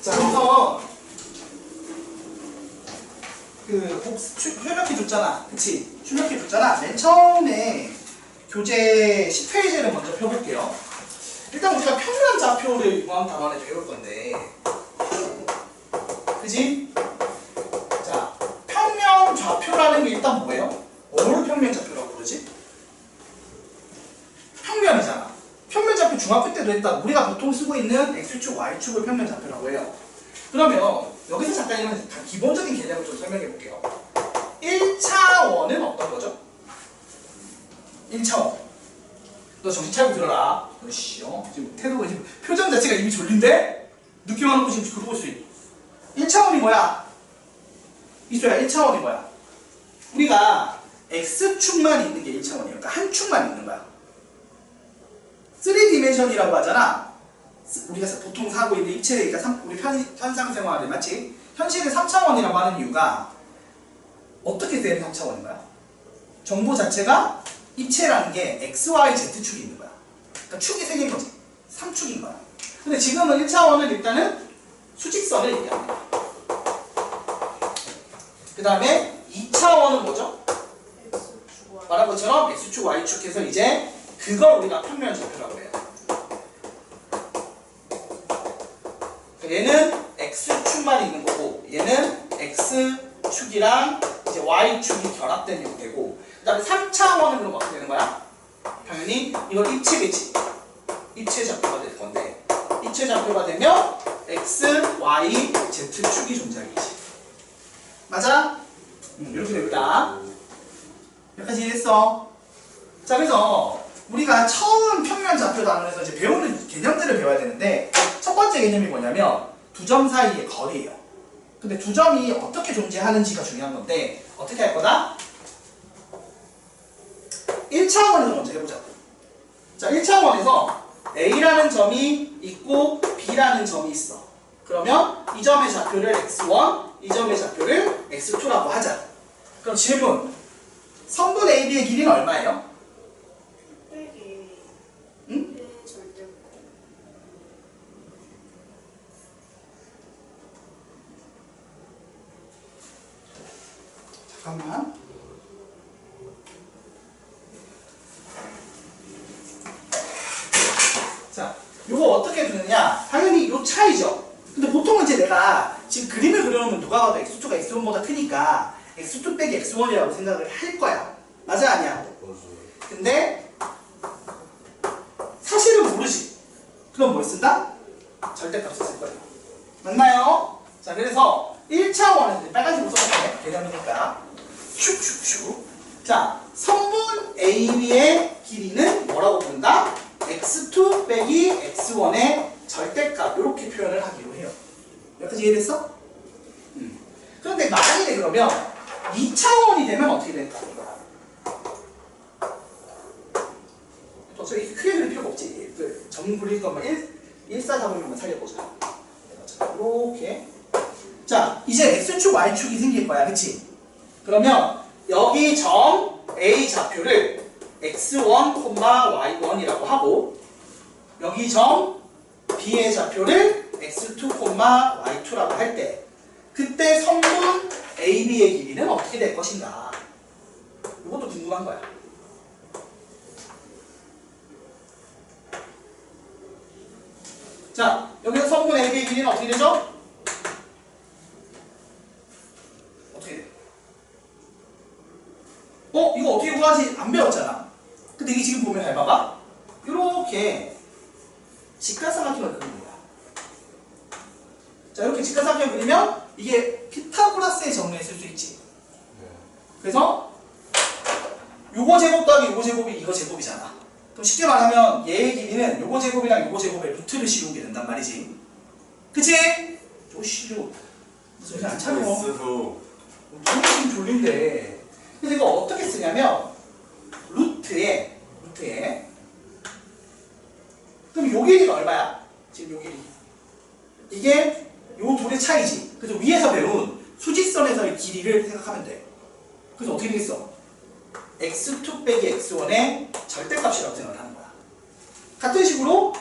자, 그래서 출력해 줬잖아. 그치? 출력해 줬잖아. 맨 처음에 교재 10페이지를 먼저 펴볼게요. 일단 우리가 평면 좌표를 이번 단원에 배울 건데, 그지? 자, 평면 좌표라는 게 일단 뭐예요? 뭘 평면 좌표라고 그러지? 평면이잖아. 평면 좌표 중학교 때도 했다. 우리가 보통 쓰고 있는 X축, Y축을 평면 좌표라고 해요. 그러면 여기서 잠깐 이런 기본적인 개념을 좀 설명해 볼게요. 1차원은 어떤 거죠? 1차원. 너 정신 차리고 들어라. 너씨, 지금 태도가 지금 표정 자체가 이미 졸린데? 늦게 와놓고 지금 그러고 있어. 1차원이 뭐야? 이소야, 1차원이 뭐야? 우리가 X축만 있는 게 1차원이에요. 그러니까 한 축만 있는 거야. 3디멘션이라고 하잖아. 우리가 보통 사고 있는 입체를, 그러니까 우리 현상생활을 마치 현실을 3차원이라고 하는 이유가 어떻게 된 3차원인 거야? 정보 자체가 입체라는 게 X, Y, Z축이 있는 거야. 그러니까 축이 생긴 거지. 3축인 거야. 근데 지금은 1차원은 일단은 수직선을 얘기합니다. 그 다음에 2차원은 뭐죠? 말한 것처럼 X축, Y축 해서 이제 그걸 우리가 평면 좌표라고 해요. 얘는 X축만 있는 거고, 얘는 X축이랑 이제 Y축이 결합된 형태고, 그 다음에 3차원은 그럼 어떻게 되는 거야? 당연히 이걸 입체겠지. 입체 좌표가 될 건데, 입체 좌표가 되면 X, Y, Z축이 존재하겠지. 맞아? 이렇게 됩니다. 여기까지 이해했어? 자, 그래서 우리가 처음 평면 좌표 단원에서 이제 배우는 개념들을 배워야 되는데, 첫 번째 개념이 뭐냐면 두 점 사이의 거리예요. 근데 두 점이 어떻게 존재하는지가 중요한 건데, 어떻게 할 거다? 1차원에서 먼저 해보자. 자, 1차원에서 A라는 점이 있고 B라는 점이 있어. 그러면 이 점의 좌표를 X1, 이 점의 좌표를 X2라고 하자. 그럼 질문, 선분 AB의 길이는 얼마예요? 응? 잠깐만. 자, 요거 어떻게 두느냐? 당연히 요 차이죠. 근데 보통은 이제 내가 지금 그림을 그려놓으면 누가 봐도 X2가 X1보다 크니까 X2 빼기 X1이라고 생각을 할 거야. 맞아, 아니야? 근데 사실은 모르지. 그럼 뭘 쓴다? 절대값을 쓸 거야. 맞나요? 자, 그래서 1차원에서 빨간색으로 써볼게. 개념이니까. 슉슉슉. 자, 선분 AB의 길이는 뭐라고 부른다? X2 빼기 X1의 절대값. 이렇게 표현을 하기로 해요. 여기까지 이해됐어? 그런데 만약에 그러면 2차원이 되면 어떻게 될까? 저기 크게 그릴 필요가 없지. 그 점 그릴 것만 1,4,4만 살려보자. 이렇게. 자, 이제 X축, Y축이 생길 거야. 그치? 그러면 여기 점 A 좌표를 X1, Y1이라고 하고, 여기 점 B의 좌표를 X2, Y2라고 할 때, 그때 선분 AB의 길이는 어떻게 될 것인가? 이것도 궁금한 거야. 자, 여기서 선분 AB의 길이는 어떻게 되죠? 어떻게 돼? 이거 어떻게 구하지? 안 배웠잖아. 근데 이게 지금 보면 잘 봐봐. 이렇게 직각삼각형을 그리는 거야. 자, 이렇게 직각삼각형 그리면 이게 피타고라스의 정리에 쓸 수 있지. 그래서 요거 제곱 더하기 요거 제곱이 이거 제곱이잖아. 그럼 쉽게 말하면 얘의 길이는 요거 제곱이랑 요거 제곱에 루트를 씌우게 된단 말이지. 그치? 조시로 무슨 안 차려. 지금 졸린데. 그래서 이거 어떻게 쓰냐면 루트에 그럼 요 길이가 얼마야? 지금 요 길이. 이게 요 둘의 차이지. 그래서 위에서 배운 수직선에서의 길이를 생각하면 돼. 그래서 어떻게 되겠어? X2 빼기 X1의 절대값이라고 생각을 하는 거야. 같은 식으로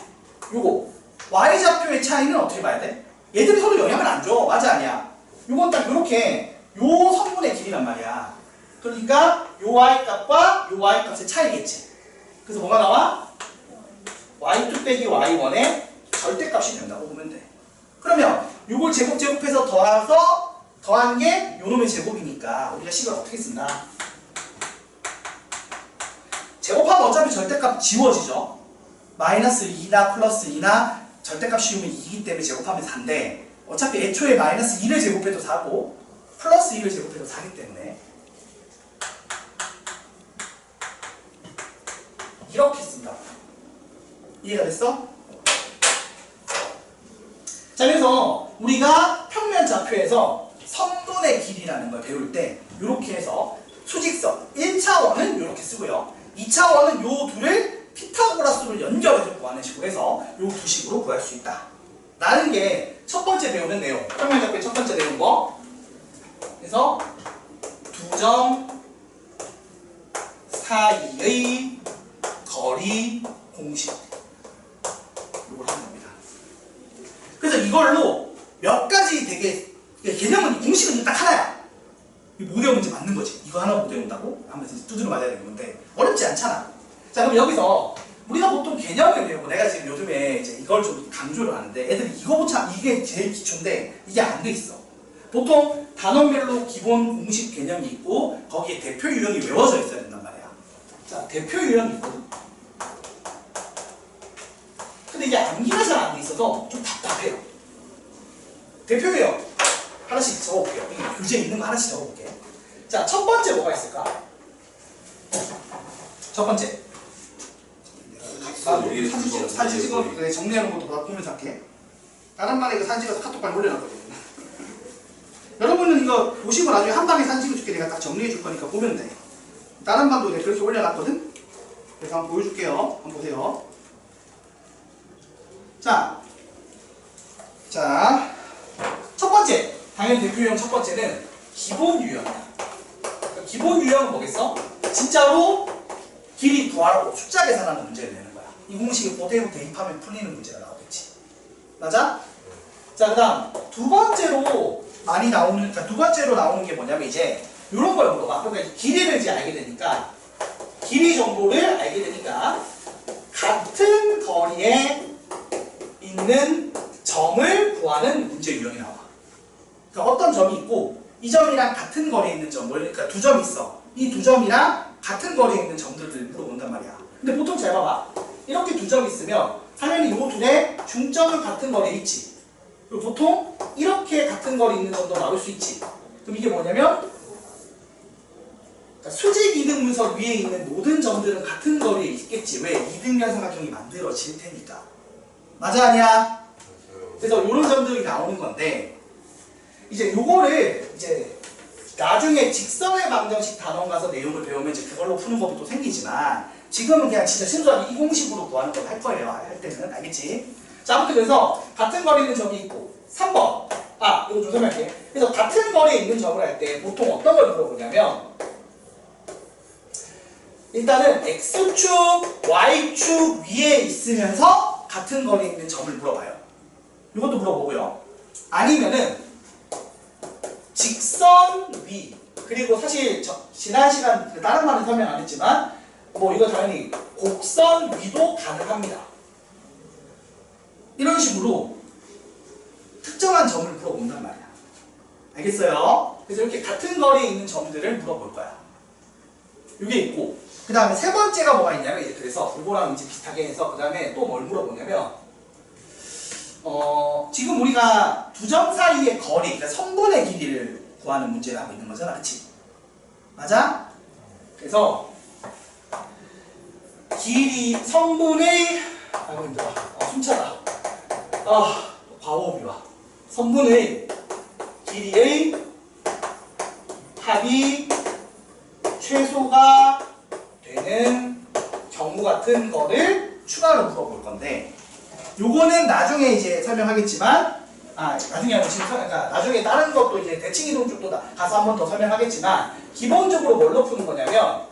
요거 Y좌표의 차이는 어떻게 봐야 돼? 얘들이 서로 영향을 안 줘. 맞아 아니야? 요건 딱 요렇게 요 성분의 길이란 말이야. 그러니까 요 y 값과 요 y 값의 차이겠지. 그래서 뭐가 나와? y2 빼기 y1의 절대값이 된다고 보면 돼. 그러면 요걸 제곱해서 더한 게 요놈의 제곱이니까 우리가 식을 어떻게 쓴다? 제곱하면 어차피 절대값 지워지죠. 마이너스 2나 플러스 2나 절대값 씌우면 2이기 때문에 제곱하면 4인데 어차피 애초에 마이너스 2를 제곱해도 4고 플러스 2를 제곱해도 4기 때문에 이렇게 쓴다. 이해가 됐어? 자, 그래서 우리가 평면 좌표에서 성분의 길이라는 걸 배울 때 이렇게 해서 수직선 1차원은 이렇게 쓰고요. 2차원은 요 둘을 피타고라스로 연결해서 구하는 식으로 해서 요 두 식으로 구할 수 있다. 라는 게 첫 번째 배우는 내용. 평면 좌표의 첫 번째 내용 거. 그래서 두 점 사이의 거리 공식. 이걸 하는 겁니다. 그래서 이걸로 몇 가지 되게 개념은 공식은 딱 하나야. 이 모대 문제 맞는 거지. 이거 하나 모대 온다고? 하면 두드려 맞아야 되는 건데 어렵지 않잖아. 자, 그럼 여기서 우리가 보통 개념을 배우고 내가 지금 요즘에 이제 이걸 좀 강조를 하는데 애들이 이거보다 이게 제일 기초인데 이게 안 돼 있어. 보통 단원별로 기본 공식 개념이 있고 거기에 대표 유형이 외워져 있어야 된단 말이야. 자, 대표 유형이 있거든. 근데 이게 암기가 잘 안 돼 있어서 좀 답답해요. 대표 유형 하나씩 적어볼게요. 이게 교재에 있는 거 하나씩 적어볼게. 자, 첫 번째 뭐가 있을까? 첫 번째. 사진 찍어 정리하는 것도 보면서 할게. 다른 방에 그 사진 찍어서 카톡방에 올려놨거든. 여러분은 이거 보시고 나중에 한 방에 사진 찍어줄게. 내가 딱 정리해 줄 거니까 보면 돼. 다른 방도 내가 그렇게 올려놨거든. 그래서 한번 보여줄게요. 한번 보세요. 자, 첫 번째. 당연히 대표 유형 첫 번째는 기본 유형이야. 그러니까 기본 유형은 뭐겠어? 진짜로 길이 구하라고 숫자 계산하는 문제를 내는 거야. 이 공식을 그대로 대입하면 풀리는 문제가 나오겠지. 맞아? 자, 그 다음 두 번째로 많이 나오는, 그러니까 두 번째로 나오는 게 뭐냐면 이제 이런 걸 물어봐. 그러니까 길이를 이제 알게 되니까 길이 정보를 알게 되니까 같은 거리에 있는 점을 구하는 문제 유형이 나와. 그러니까 어떤 점이 있고 이 점이랑 같은 거리에 있는 점을, 그러니까 두 점이 있어. 이 두 점이랑 같은 거리에 있는 점들을 물어본단 말이야. 근데 보통 잘 봐봐. 이렇게 두 점이 있으면 당연히 요 둘의 중점은 같은 거리에 있지. 그리고 보통 이렇게 같은 거리에 있는 점도 나올 수 있지. 그럼 이게 뭐냐면 수직 이등분선 위에 있는 모든 점들은 같은 거리에 있겠지. 왜? 이등변 삼각형이 만들어질 테니까. 맞아 아니야? 그래서 이런 점들이 나오는 건데 이제 요거를 이제 나중에 직선의 방정식 단원 가서 내용을 배우면 이제 그걸로 푸는 법이 또 생기지만 지금은 그냥 진짜 순수하게 이 공식으로 구하는 걸 할 거예요. 할 때는. 알겠지? 자, 아무튼 그래서 같은 거리에 있는 점이 있고 3번. 이거 좀 설명할게. 그래서 같은 거리에 있는 점을 할 때 보통 어떤 걸 물어보냐면 일단은 X축, Y축 위에 있으면서 같은 거리에 있는 점을 물어봐요. 이것도 물어보고요. 아니면은 직선 위, 그리고 사실 지난 시간 다른 말은 설명 안 했지만 뭐 이거 당연히 곡선 위도 가능합니다. 이런 식으로 특정한 점을 물어본단 말이야. 알겠어요? 그래서 이렇게 같은 거리에 있는 점들을 물어볼 거야. 이게 있고 그 다음에 세 번째가 뭐가 있냐면 이제 그래서 이거랑 이제 비슷하게 해서 그 다음에 또 뭘 물어보냐면 지금 우리가 두 점 사이의 거리, 그러니까 성분의 길이를 구하는 문제를 하고 있는 거잖아, 그치? 맞아? 그래서 길이, 성분의 아이고 힘들어. 숨차다. 과호흡이 와. 성분의 길이의 합이 최소가 되는 경우 같은 거를 추가로 물어볼 건데 요거는 나중에 이제 설명하겠지만 나중에 하면 지금 그러니까 나중에 다른 것도 이제 대칭이동 쪽도 가서 한 번 더 설명하겠지만 기본적으로 뭘로 푸는 거냐면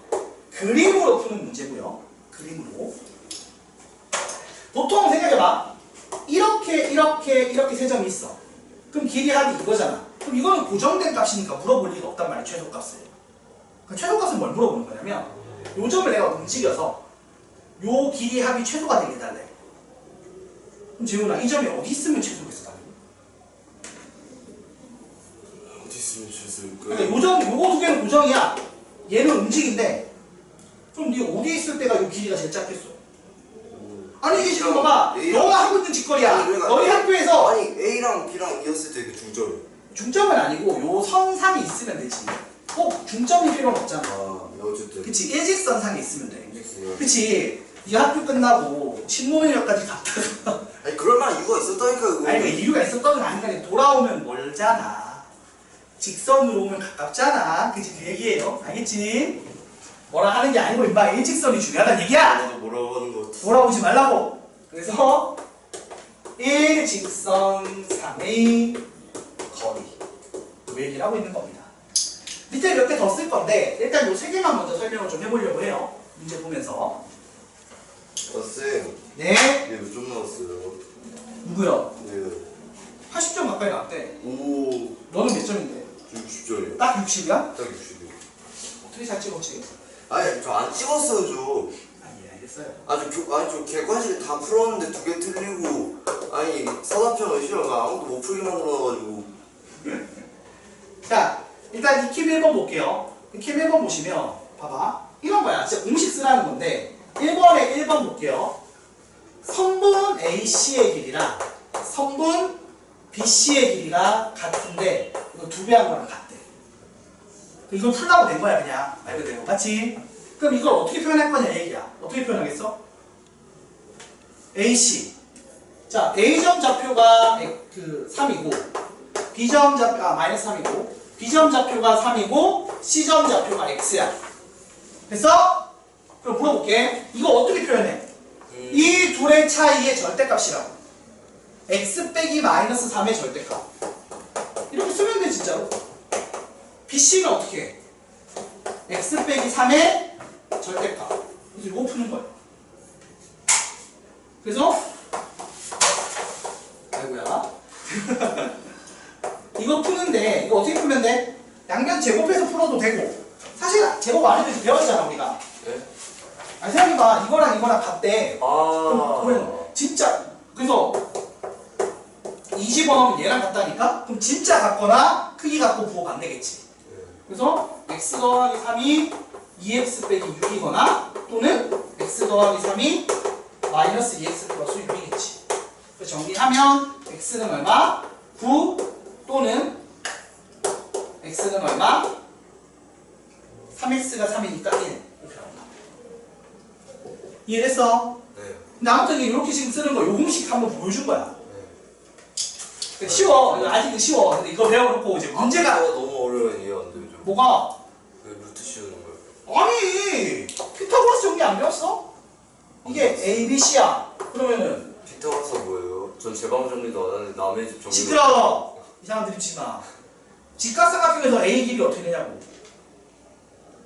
그림으로 푸는 문제고요. 그림으로. 보통 생각해봐. 이렇게 세 점이 있어. 그럼 길이 합이 이거잖아. 그럼 이거는 고정된 값이니까 물어볼 리가 없단 말이야, 최소값을. 그 최소값은 뭘 물어보는 거냐면 요 점을 내가 움직여서 요 길이 합이 최소가 되게 해달래. 그럼 재훈아, 이 점이 어디 있으면 최소겠어? 어디 있으면 최소일까? 그러니까 요점, 요거 두 개는 고정이야. 얘는 움직인데 그럼 네 어디에 있을 때가 요 길이가 제일 작겠어? 아니 이게 지금 봐봐, 너가 하고 있는 짓거리야. 너희 학교에서 아니 A랑 B랑 이었을 때 그 중점이. 중점은 아니고 요 선상에 있으면 되지. 꼭 중점이 필요는 없잖아. 어쨌든. 그치, 일직선상에 있으면 돼. 그치, 네 학교 끝나고 신논현역까지 갔다가 아니 그럴 만한 이유가 있었다니까 그거. 아니 그 이유가 있었던 건 아니니까 돌아오면 멀잖아. 직선으로 오면 가깝잖아. 그치, 그 얘기예요. 알겠지? 뭐라 하는 게 아니고 임마 일직선이 중요하다는 얘기야. 나도 뭐라고 하는 거 같아. 돌아오지 말라고. 그래서 일직선상의 거리 그 얘기를 하고 있는 겁니다. 밑에 몇 개 더 쓸 건데 일단 요 세 개만 먼저 설명을 좀 해보려고 해요. 문제 보면서. 쌤. 네. 네, 몇 점 나왔어요? 누구요? 네. 80점 가까이 나왔대. 오. 너는 몇 점인데? 60점이요. 딱 60이야? 딱 60이요. 어떻게 잘 찍었지? 아니 저 안 찍었어요 저. 아니 알겠어요. 저 객관식 다 풀었는데 2개 틀리고 아니 사단평은 시험 아무도 못 풀게 만들어놔가지고. 자 일단 이 킵 1번 볼게요. 이 킵 1번 보시면 봐봐 이런 거야. 진짜 공식 쓰라는 건데 1번에 1번 볼게요. 성분 AC의 길이랑 성분 BC의 길이가 같은데 이거 2배 한 거랑 같대. 이걸 풀라고 된 거야 그냥 말 그대로. 맞지? 그럼 이걸 어떻게 표현할 거냐 얘기야. 어떻게 표현하겠어? AC. 자 A점 좌표가 그 3이고 B점 좌표 마이너스 3이고 B점 좌표가 3이고 C점 좌표가 X야. 됐어? 그럼 물어볼게. 이거 어떻게 표현해? 이 둘의 차이의 절대값이라고. X 빼기 마이너스 3의 절대값. 이렇게 쓰면 돼 진짜로. BC는 어떻게 해? X 빼기 3의 절대값. 그래서 이거 푸는 거예요. 그래서 아이고야 이거 푸는데 이거 어떻게 풀면 돼? 양변 제곱해서 풀어도 되고 사실 제곱 안 해도 배웠잖아 우리가. 네? 아니 생각해봐. 이거랑 이거랑 같대. 아. 그러면 진짜 그래서 이 집어넣으면 얘랑 같다니까? 그럼 진짜 같거나 크기 같고 부호가 안 되겠지. 그래서 x 더하기 3이 2x 빼기 6이거나 또는 x 더하기 3이 마이너스 2x 플러스 6이겠지. 그래서 정리하면 x는 얼마? 9 또는 x는 얼마? 3x가 3이니까 1 이렇게 나온다. 이해됐어? 네. 근데 아무튼 이렇게 지금 쓰는 거 요 공식 한번 보여준 거야. 네. 쉬워. 아직은 쉬워. 근데 이거 배워놓고 이제 문제가 너무 어려운 이해 안 되죠. 뭐가? 왜 루트 씌우는 거예요? 아니 피타고라스 정리 안 배웠어? 이게 A, B, C야. 그러면은 피타고라스가 뭐예요? 전 제 방 정리도 안 하는데 남의 집 정리. 시끄러워. 이상한 드립치지 마. 직각삼각형에서 A 길이 어떻게 되냐고.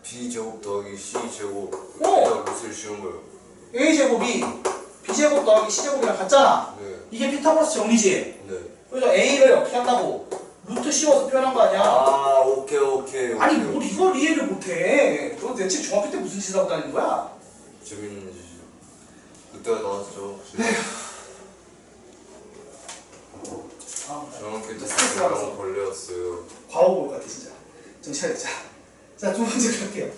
B 제곱 더하기 C 제곱. 어. 루트를 씌운 거예요. A 제곱이 B 제곱 더하기 C 제곱이랑 같잖아. 네. 이게 피타고라스 정리지. 네. 그래서 A를 어떻게 한다고? 루트 씌워서 표현한 거 아니야? 아 오케이. 아니 뭐 이걸 이해를 못해. 너 대체 중학교 때 무슨 짓 하고 다니는 거야? 재밌는 짓이죠. 그때가 나왔죠. 중학교 때 스트레스 받았어. 사람 벌레였어요. 과오볼 것 같아 진짜. 정신 차리자. 자, 두 번째 갈게요.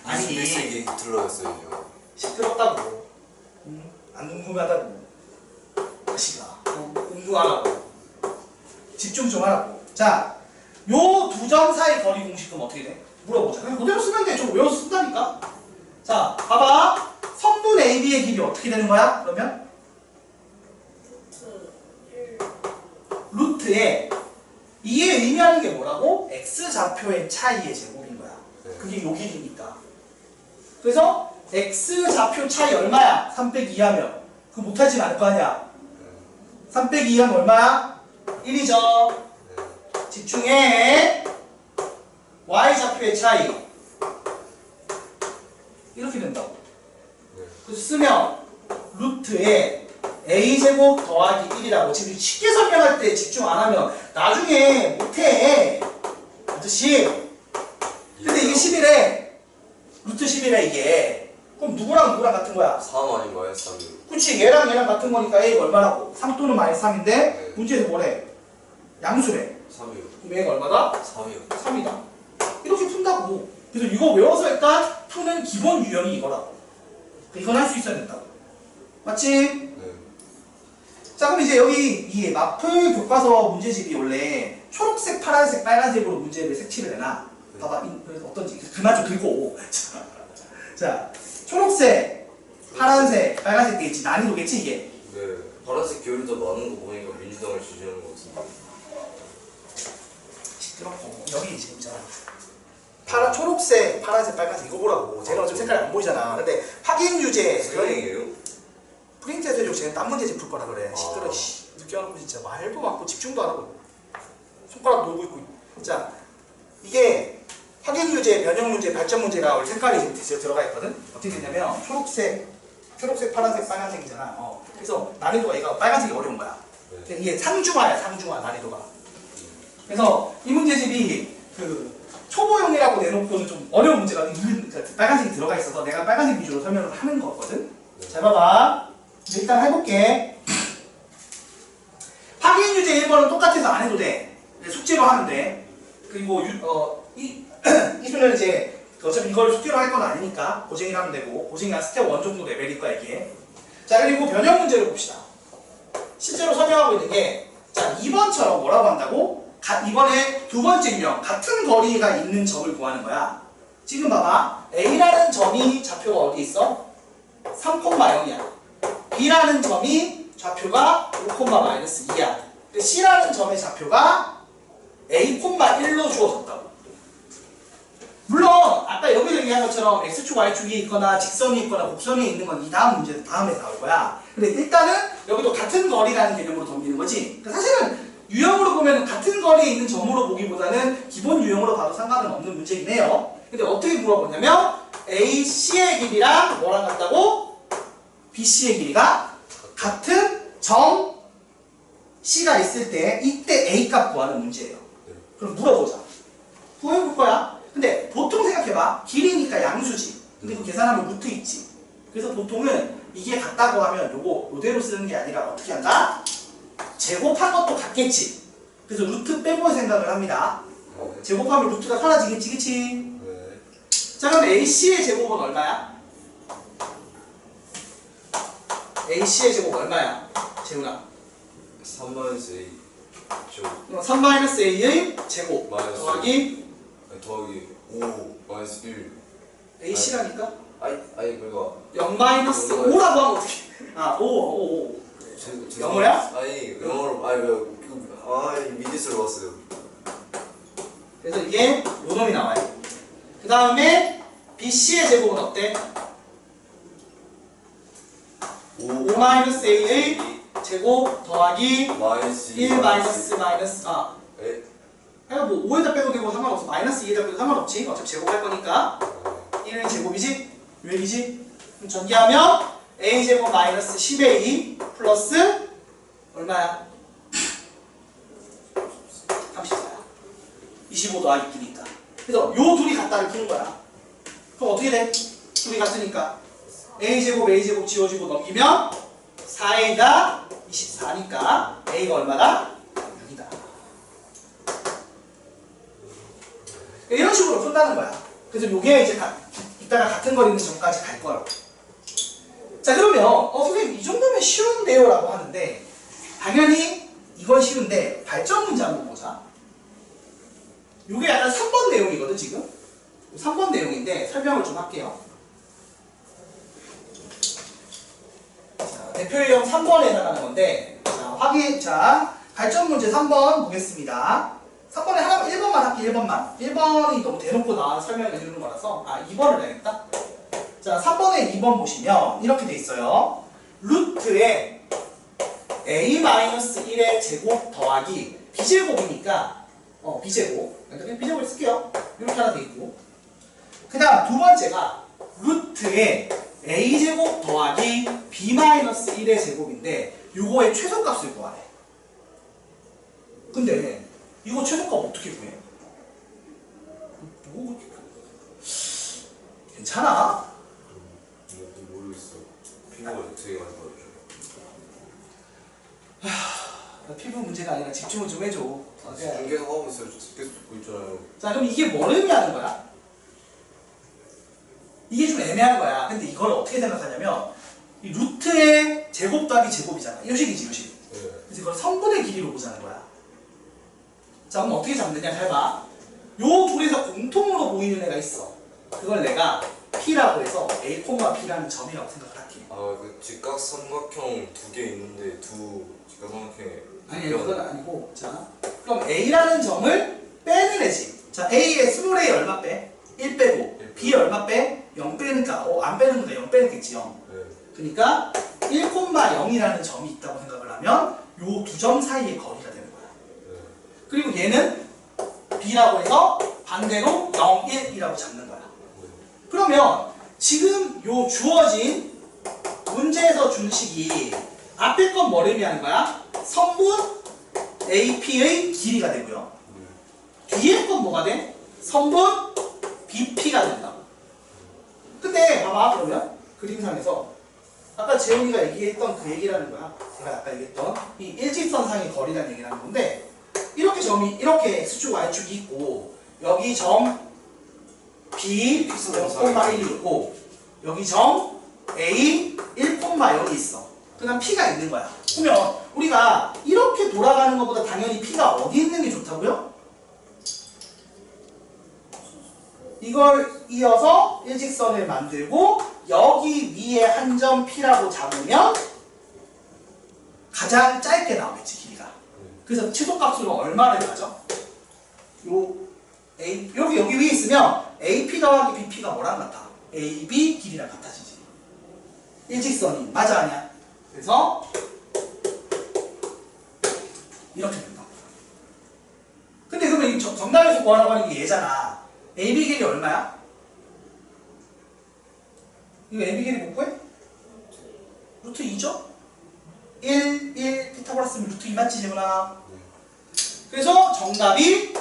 아니 21세기 히틀러였어요. 저. 시끄럽다고. 안 궁금하다고. 다시가. 공부하라고. 집중 좀 하라고. 자, 요 두 점 사이 거리 공식 그럼 어떻게 돼? 물어보자. 그냥 그대로 쓰면 돼. 좀 외워서 쓴다니까. 자, 봐봐. 성분 AB의 길이 어떻게 되는 거야? 그러면 루트에 이게 의미하는 게 뭐라고? x 좌표의 차이의 제곱인 거야. 그게 요 길이니까. 그래서 x 좌표 차이 얼마야? 3 빼기 2 하면 그거 못하진 않을 거 아니야. 3 빼기 2 하면 얼마야? 1이죠. 집중해. y 좌표의 차이 이렇게 된다고. 그래서 쓰면 루트에 a제곱 더하기 1이라고 지금 쉽게 설명할 때 집중 안 하면 나중에 못해. 아저씨. 근데 이게 11에 루트 11에 이게 그럼 누구랑 같은 거야? 3 아닌가요? 3이요. 그치, 얘랑 같은 거니까 a가 얼마라고? 3 또는 마이너스 3인데 문제에서 뭐래? 양수래. 3이요. 그럼 얘가 얼마다? 3이요. 3이다. 이렇게 푼다고. 그래서 이거 외워서 일단 푸는 기본 유형이 이거라고. 이건 할 수 있어야 된다고. 맞지? 네. 자, 그럼 이제 여기 이 마플 교과서 문제집이 원래 초록색, 파란색, 빨간색으로 문제를 색칠을 해놔. 네. 봐봐, 그래서 어떤지 그만 좀 들고. 자, 초록색, 파란색, 빨간색 되겠지. 난이도겠지 이게. 네. 파란색 계열이 더 많은 거 보니까 민주당을 지지하는 것 같은데. 시끄럽고 여기 이제 있잖아. 초록색, 파란색, 빨간색 이거 보라고. 쟤는 어차피 색깔이 안 보이잖아. 근데 확인 유제. 스카이예요? 프린트해서 해줘. 쟤는 딴 문제집 풀 거라 그래. 시끄러. 씨. 늦게 와놓고 진짜 말도 많고 집중도 안 하고 손가락 놀고 있고. 자, 이게 확인 유제, 변형 문제, 발전 문제가 원래 색깔이 지금 들어가 있거든. 어떻게 되냐면 초록색, 파란색, 빨간색이잖아. 그래서 난이도가 얘가 빨간색이 어려운 거야. 근데 이게 상중하야, 상중하 난이도가. 그래서 이 문제집이 그 초보용이라고 내놓고는 좀 어려운 문제가 빨간색이 들어가 있어서 내가 빨간색 위주로 설명을 하는 거거든. 잘 봐봐. 일단 해볼게. 확인 유제 1번은 똑같아서 안 해도 돼. 숙제로 하면 돼. 그리고 이 수는 이제 어차피 이걸 숙제로 할 건 아니니까 고생을 하면 되고, 고생이 한 스텝 1 정도 레벨일 거야 이게. 자, 그리고 변형 문제를 봅시다. 실제로 설명하고 있는 게, 자, 2번처럼 뭐라고 한다고? 이번에 두 번째 유형, 같은 거리가 있는 점을 구하는 거야. 지금 봐봐. A라는 점이 좌표가 어디 있어? 3,0이야. B라는 점이 좌표가 5,-2야. C라는 점의 좌표가 A,1로 주어졌다고. 물론 아까 여기서 얘기한 것처럼 X축, Y축이 있거나 직선이 있거나 곡선이 있는 건 이 다음 문제 다음에 나올 거야. 근데 일단은 여기도 같은 거리라는 개념으로 덤비는 거지. 그러니까 사실은 유형으로 보면 같은 거리에 있는 점으로 보기보다는 기본 유형으로 봐도 상관은 없는 문제긴 해요. 근데 어떻게 물어보냐면 AC의 길이랑 뭐랑 같다고? BC의 길이가 같은 점 C가 있을 때 이때 A 값 구하는 문제예요. 그럼 물어보자. 구해볼 거야. 근데 보통 생각해봐. 길이니까 양수지. 근데 그 계산하면 루트 있지. 그래서 보통은 이게 같다고 하면 요거 요대로 쓰는 게 아니라 어떻게 한다? 제곱한 것도 같겠지. 그래서 루트 빼고 생각을 합니다. 제곱하면 루트가 사라지겠지, 그치? 네. 자, 그럼 AC의 제곱은 얼마야? AC의 제곱 얼마야? 재훈아. 3-A. 3-A의 제곱 마이너스 더하기 5-1. AC라니까? 아니 그거 0-5라고 하면 어떻게? 아, 5. 영어야? 아니 영어로 미지수로 봤어요. 그래서 이게 요놈이 나와요. 그 다음에 BC의 제곱은 어때? 5-A의 제곱 더하기 1 마이너스 에? 뭐 5에다 빼도 되고 상관없어. 마이너스 2에다 빼도 상관없지. 어차피 제곱할 거니까 1은 제곱이지? 유형이지? 그럼 전개하면 A제곱 마이너스 10A 플러스 얼마야? 34야. 25 더하기 2니까. 그래서 요 둘이 같다를 푸는 거야. 그럼 어떻게 돼? 둘이 같으니까 A제곱 지워지고 넘기면 4A가 24니까 A가 얼마다? 6이다. 이런 식으로 푼다는 거야. 그래서 요게 이제 이따가 같은 거리 있는 점까지 갈 거라고. 자, 그러면 선생님 이 정도면 쉬운데요 라고 하는데 당연히 이건 쉬운데 발전 문제 한번 보자. 요게 약간 3번 내용이거든 지금. 3번 내용인데 설명을 좀 할게요. 자, 대표 유형 3번에 해당하는 건데 자, 발전 문제 3번 보겠습니다. 3번에 하나 1번만 할게. 1번이 너무 대놓고 나와서 설명해 주는 거라서 2번을 해야겠다. 자, 3번에 2번 보시면 이렇게 돼 있어요. 루트에 A-1의 제곱 더하기 B제곱이니까 B제곱. 그러니까 B제곱을 쓸게요. 이렇게 하나 돼 있고. 그 다음 두 번째가 루트에 a제곱 더하기 b-1의 제곱인데 요거의 최소값을 구하래. 근데 이거 최소값 어떻게 구해? 뭐 괜찮아? 모르겠어. 피부가 되게 많이 빠졌죠. 피부 문제가 아니라 집중을 좀 해줘. 계속 하고 있어요. 계속 듣고 있잖아요. 자, 그럼 이게 뭘 의미하는 거야? 이게 좀 애매한 거야. 근데 이걸 어떻게 생각하냐면 이 루트의 제곱 더하기 제곱이잖아. 요식이지, 요식. 네. 그래서 이걸 성분의 길이로 보자는 거야. 자, 그럼 어떻게 잡는 냐 잘 봐. 요 둘에서 공통으로 보이는 애가 있어. 그걸 내가 P라고 해서 A, P라는 점이라고 생각을 할게. 그 직각삼각형 두 개 있는데 두 직각삼각형에 아니, 그건 아니고. 자, 그럼 A라는 점을 빼는 애지. 자, A의 스몰 A 얼마 빼? 1 빼고. B 얼마 빼? 0 빼니까. 안 빼는 거다. 0 빼겠지, 0. 네. 그러니까 1,0이라는 점이 있다고 생각을 하면 요 두 점 사이의 거리가 되는 거야. 네. 그리고 얘는 B라고 해서 반대로 0, 1이라고 잡는 거야. 그러면 지금 요 주어진 문제에서 준 식이 앞에 건 뭘 의미하는 거야? 성분 AP의 길이가 되고요. 뒤에 건 뭐가 돼? 성분 BP가 된다고. 근데 봐봐, 그러면 그림상에서 아까 재훈이가 얘기했던 그 얘기라는 거야. 제가 아까 얘기했던 이 일직선상의 거리라는 얘기라는 건데 이렇게 점이 이렇게 X축 Y축이 있고 여기 점 B 0,1이 있고 여기 점 A 1,0이 있어. 그 다음 P가 있는 거야. 그러면 우리가 이렇게 돌아가는 것보다 당연히 P가 어디 있는 게 좋다고요? 이걸 이어서 일직선을 만들고 여기 위에 한 점 P라고 잡으면 가장 짧게 나오겠지, 길이가. 그래서 최소값으로 얼마를 가져? 요 A, 여기 위에 있으면 AP 더하기 BP가 뭐랑 같아? AB 길이랑 같아지지. 일직선이 맞아, 아니야? 그래서 이렇게 된다. 근데 그러면 이 정답에서 구하라고 하는 게 얘잖아. AB 길이 얼마야? 이거 AB 길이 못 구해? 루트 2죠? 1, 피타고라스면 루트 2 맞지, 재문아? 그래서 정답이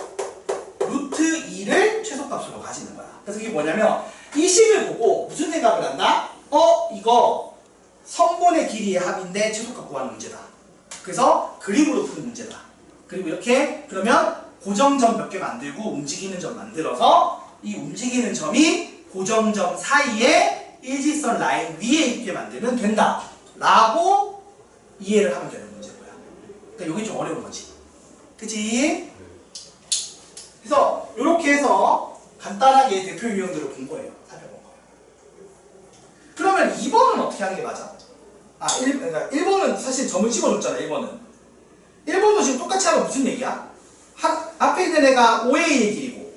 루트 2를 최소값으로 가지는 거야. 그래서 이게 뭐냐면 이 식을 보고 무슨 생각을 한다? 이거 성분의 길이의 합인데 최소값 구하는 문제다. 그래서 그림으로 푸는 문제다. 그리고 이렇게 그러면 고정점 몇 개 만들고 움직이는 점 만들어서 이 움직이는 점이 고정점 사이에 일직선 라인 위에 있게 만들면 된다 라고 이해를 하면 되는 문제고요. 그러니까 이게 좀 어려운 거지. 그치? 그래서 이렇게 해서 간단하게 대표 유형들을 본 거예요. 살펴본 거예요. 그러면 2번은 어떻게 하는 게 맞아? 그러니까 1번은 사실 점을 찍어줬잖아. 1번은 1번도 지금 똑같이 하면 무슨 얘기야? 앞에 있는 애가 OA의 길이고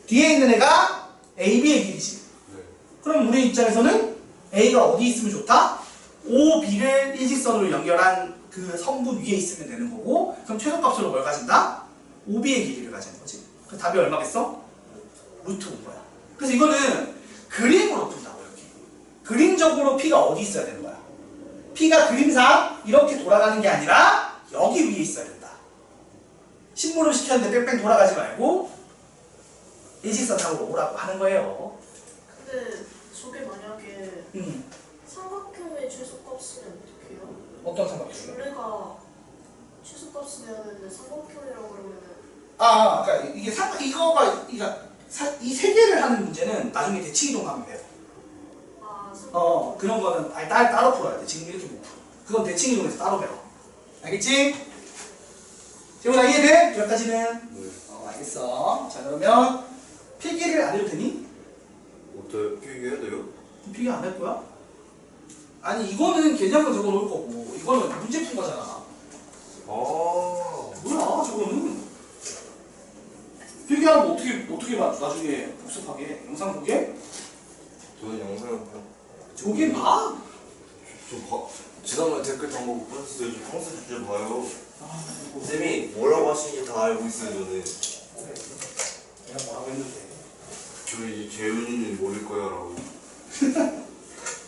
뒤에 있는 애가 AB의 길이지. 그럼 우리 입장에서는 A가 어디 있으면 좋다? OB를 일직선으로 연결한 그 성분 위에 있으면 되는 거고 그럼 최소값으로 뭘 가진다? OB의 길이를 가지는 거지. 그 답이 얼마겠어? 루트 5인 거야. 그래서 이거는 그림으로 푼다고. 이렇게 그림적으로 P가 어디 있어야 되는 거야? P가 그림상 이렇게 돌아가는 게 아니라 여기 위에 있어야 된다. 심부름 시켰는데 뺑뺑 돌아가지 말고 일직선상으로 오라고 하는 거예요. 근데 저게 만약에 삼각형의 최소값이면 어떻게 해요? 어떤 삼각형이요? 둘레가 최소값이 돼야 되는데 삼각형이라고 그러면은 그러니까 이게 이 세 개를 하는 문제는 나중에 대칭이동 하면 돼요. 그런 거는 따로 풀어야 돼. 지금 이렇게 못 풀어. 그건 대칭이동에서 따로 배워. 알겠지? 재훈아 이해돼? 여기까지는? 네. 알겠어. 자 그러면 필기를 안 해도 되니? 어때요? 필기해야 돼요? 필기 안 할 거야? 아니 이거는 개념을 적어놓을 거고 이거는 문제 푼 거잖아. 뭐야 저거는? 필기하는 거 어떻게 나중에 복습하게? 영상 보게? 저는 영상 보긴 봐. 지난번에 댓글 다 보고 보냈어요. 저 평소 주제 봐요. 이거 쌤이 뭐라고 하시는지 다 알고 있어요. 저는 그래. 내가 뭐라고 했는데. 저희 재훈이는 모를 거야라고.